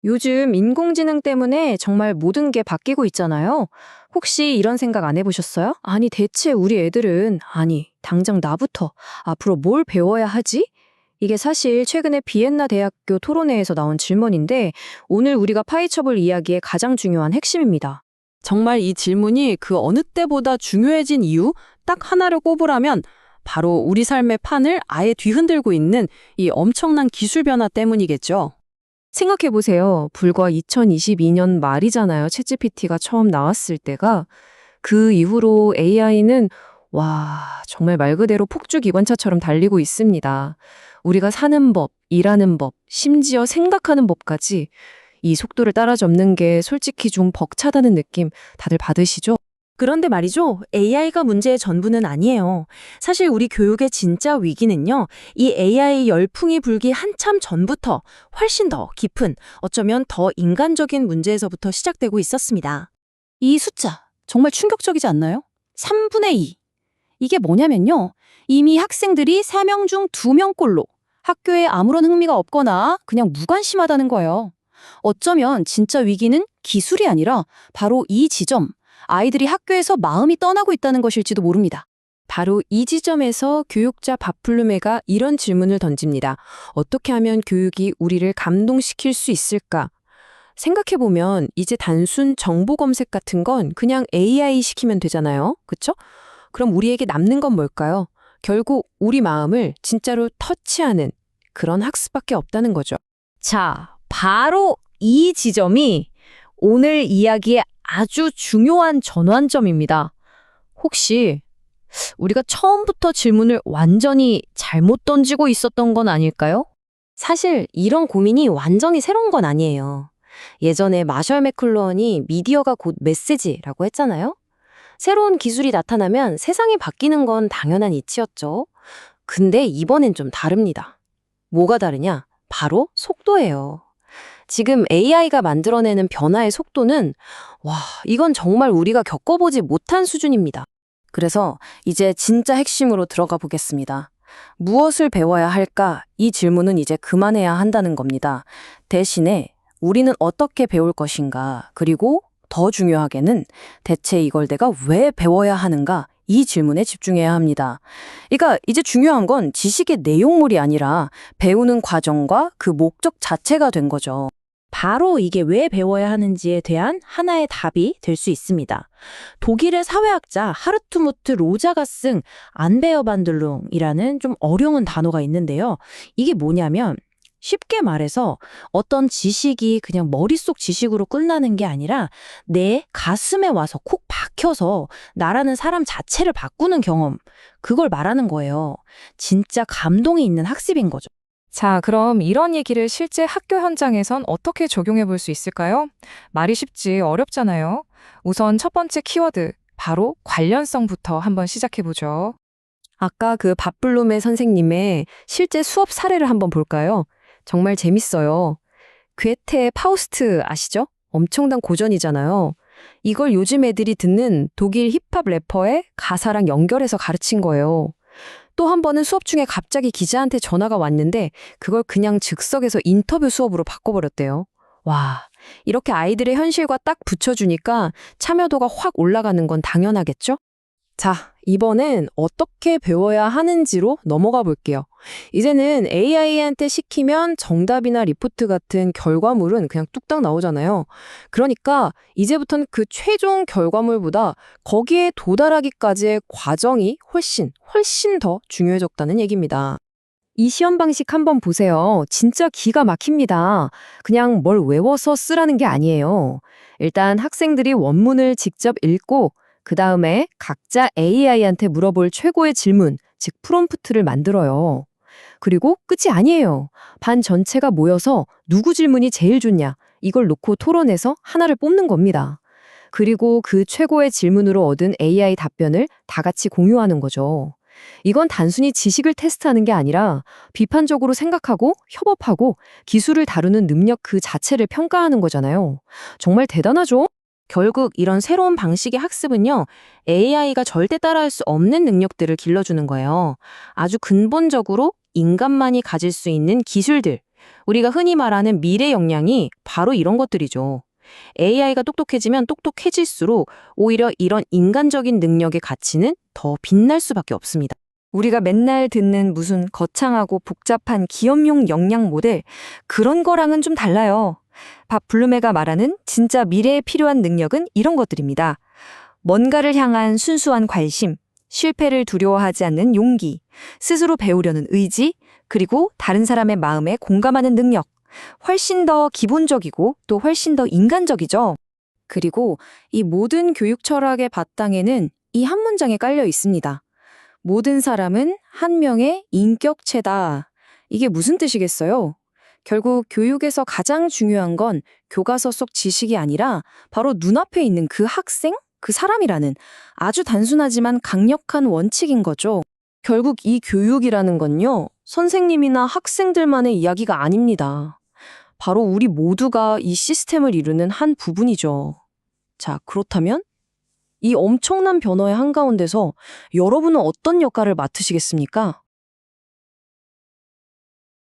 요즘 인공지능 때문에 정말 모든 게 바뀌고 있잖아요. 혹시 이런 생각 안 해보셨어요? 아니, 대체 우리 애들은, 아니, 당장 나부터 앞으로 뭘 배워야 하지? 이게 사실 최근에 비엔나 대학교 토론회에서 나온 질문인데, 오늘 우리가 파헤쳐볼 이야기의 가장 중요한 핵심입니다. 정말 이 질문이 그 어느 때보다 중요해진 이유 딱 하나를 꼽으라면 바로 우리 삶의 판을 아예 뒤흔들고 있는 이 엄청난 기술 변화 때문이겠죠. 생각해보세요. 불과 2022년 말이잖아요. 챗GPT가 처음 나왔을 때가. 그 이후로 AI는 정말 말 그대로 폭주기관차처럼 달리고 있습니다. 우리가 사는 법, 일하는 법, 심지어 생각하는 법까지 이 속도를 따라잡는 게 솔직히 좀 벅차다는 느낌 다들 받으시죠? 그런데 말이죠. AI가 문제의 전부는 아니에요. 사실 우리 교육의 진짜 위기는요. 이 AI 열풍이 불기 한참 전부터 훨씬 더 깊은, 어쩌면 더 인간적인 문제에서부터 시작되고 있었습니다. 이 숫자 정말 충격적이지 않나요? 3분의 2. 이게 뭐냐면요. 이미 학생들이 3명 중 2명꼴로 학교에 아무런 흥미가 없거나 그냥 무관심하다는 거예요. 어쩌면 진짜 위기는 기술이 아니라 바로 이 지점, 아이들이 학교에서 마음이 떠나고 있다는 것일지도 모릅니다. 바로 이 지점에서 교육자 바풀루메가 이런 질문을 던집니다. 어떻게 하면 교육이 우리를 감동시킬 수 있을까? 생각해보면 이제 단순 정보 검색 같은 건 그냥 AI 시키면 되잖아요. 그쵸? 그럼 우리에게 남는 건 뭘까요? 결국 우리 마음을 진짜로 터치하는 그런 학습밖에 없다는 거죠. 자, 바로 이 지점이 오늘 이야기의 아주 중요한 전환점입니다. 혹시 우리가 처음부터 질문을 완전히 잘못 던지고 있었던 건 아닐까요? 사실 이런 고민이 완전히 새로운 건 아니에요. 예전에 마셜 맥클루언이 미디어가 곧 메시지라고 했잖아요. 새로운 기술이 나타나면 세상이 바뀌는 건 당연한 이치였죠. 근데 이번엔 좀 다릅니다. 뭐가 다르냐? 바로 속도예요. 지금 AI가 만들어내는 변화의 속도는 이건 정말 우리가 겪어보지 못한 수준입니다. 그래서 이제 진짜 핵심으로 들어가 보겠습니다. 무엇을 배워야 할까? 이 질문은 이제 그만해야 한다는 겁니다. 대신에 우리는 어떻게 배울 것인가? 그리고 더 중요하게는 대체 이걸 내가 왜 배워야 하는가? 이 질문에 집중해야 합니다. 그러니까 이제 중요한 건 지식의 내용물이 아니라 배우는 과정과 그 목적 자체가 된 거죠. 바로 이게 왜 배워야 하는지에 대한 하나의 답이 될 수 있습니다. 독일의 사회학자 하르투무트 로자가 쓴 안베어반들룽이라는 좀 어려운 단어가 있는데요. 이게 뭐냐면 쉽게 말해서 어떤 지식이 그냥 머릿속 지식으로 끝나는 게 아니라 내 가슴에 와서 콕 박혀서 나라는 사람 자체를 바꾸는 경험, 그걸 말하는 거예요. 진짜 감동이 있는 학습인 거죠. 자, 그럼 이런 얘기를 실제 학교 현장에선 어떻게 적용해 볼 수 있을까요? 말이 쉽지 어렵잖아요. 우선 첫 번째 키워드, 바로 관련성부터 한번 시작해 보죠. 아까 그 바풀루메 선생님의 실제 수업 사례를 한번 볼까요? 정말 재밌어요. 괴테의 파우스트 아시죠? 엄청난 고전이잖아요. 이걸 요즘 애들이 듣는 독일 힙합 래퍼의 가사랑 연결해서 가르친 거예요. 또 한 번은 수업 중에 갑자기 기자한테 전화가 왔는데 그걸 그냥 즉석에서 인터뷰 수업으로 바꿔버렸대요. 이렇게 아이들의 현실과 딱 붙여주니까 참여도가 확 올라가는 건 당연하겠죠? 자, 이번엔 어떻게 배워야 하는지로 넘어가 볼게요. 이제는 AI한테 시키면 정답이나 리포트 같은 결과물은 그냥 뚝딱 나오잖아요. 그러니까 이제부터는 그 최종 결과물보다 거기에 도달하기까지의 과정이 훨씬 더 중요해졌다는 얘기입니다. 이 시험 방식 한번 보세요. 진짜 기가 막힙니다. 그냥 뭘 외워서 쓰라는 게 아니에요. 일단 학생들이 원문을 직접 읽고 그 다음에 각자 AI한테 물어볼 최고의 질문, 즉 프롬프트를 만들어요. 그리고 끝이 아니에요. 반 전체가 모여서 누구 질문이 제일 좋냐, 이걸 놓고 토론해서 하나를 뽑는 겁니다. 그리고 그 최고의 질문으로 얻은 AI 답변을 다 같이 공유하는 거죠. 이건 단순히 지식을 테스트하는 게 아니라 비판적으로 생각하고 협업하고 기술을 다루는 능력 그 자체를 평가하는 거잖아요. 정말 대단하죠? 결국 이런 새로운 방식의 학습은요, AI가 절대 따라할 수 없는 능력들을 길러주는 거예요. 아주 근본적으로 인간만이 가질 수 있는 기술들, 우리가 흔히 말하는 미래 역량이 바로 이런 것들이죠. AI가 똑똑해지면 똑똑해질수록 오히려 이런 인간적인 능력의 가치는 더 빛날 수밖에 없습니다. 우리가 맨날 듣는 무슨 거창하고 복잡한 기업용 역량 모델, 그런 거랑은 좀 달라요. 밥 블루메가 말하는 진짜 미래에 필요한 능력은 이런 것들입니다. 뭔가를 향한 순수한 관심, 실패를 두려워하지 않는 용기, 스스로 배우려는 의지, 그리고 다른 사람의 마음에 공감하는 능력. 훨씬 더 기본적이고 또 훨씬 더 인간적이죠. 그리고 이 모든 교육 철학의 바탕에는 이 한 문장이 깔려 있습니다. 모든 사람은 한 명의 인격체다. 이게 무슨 뜻이겠어요? 결국 교육에서 가장 중요한 건 교과서 속 지식이 아니라 바로 눈앞에 있는 그 학생, 그 사람이라는 아주 단순하지만 강력한 원칙인 거죠. 결국 이 교육이라는 건요, 선생님이나 학생들만의 이야기가 아닙니다. 바로 우리 모두가 이 시스템을 이루는 한 부분이죠. 자, 그렇다면 이 엄청난 변화의 한가운데서 여러분은 어떤 역할을 맡으시겠습니까?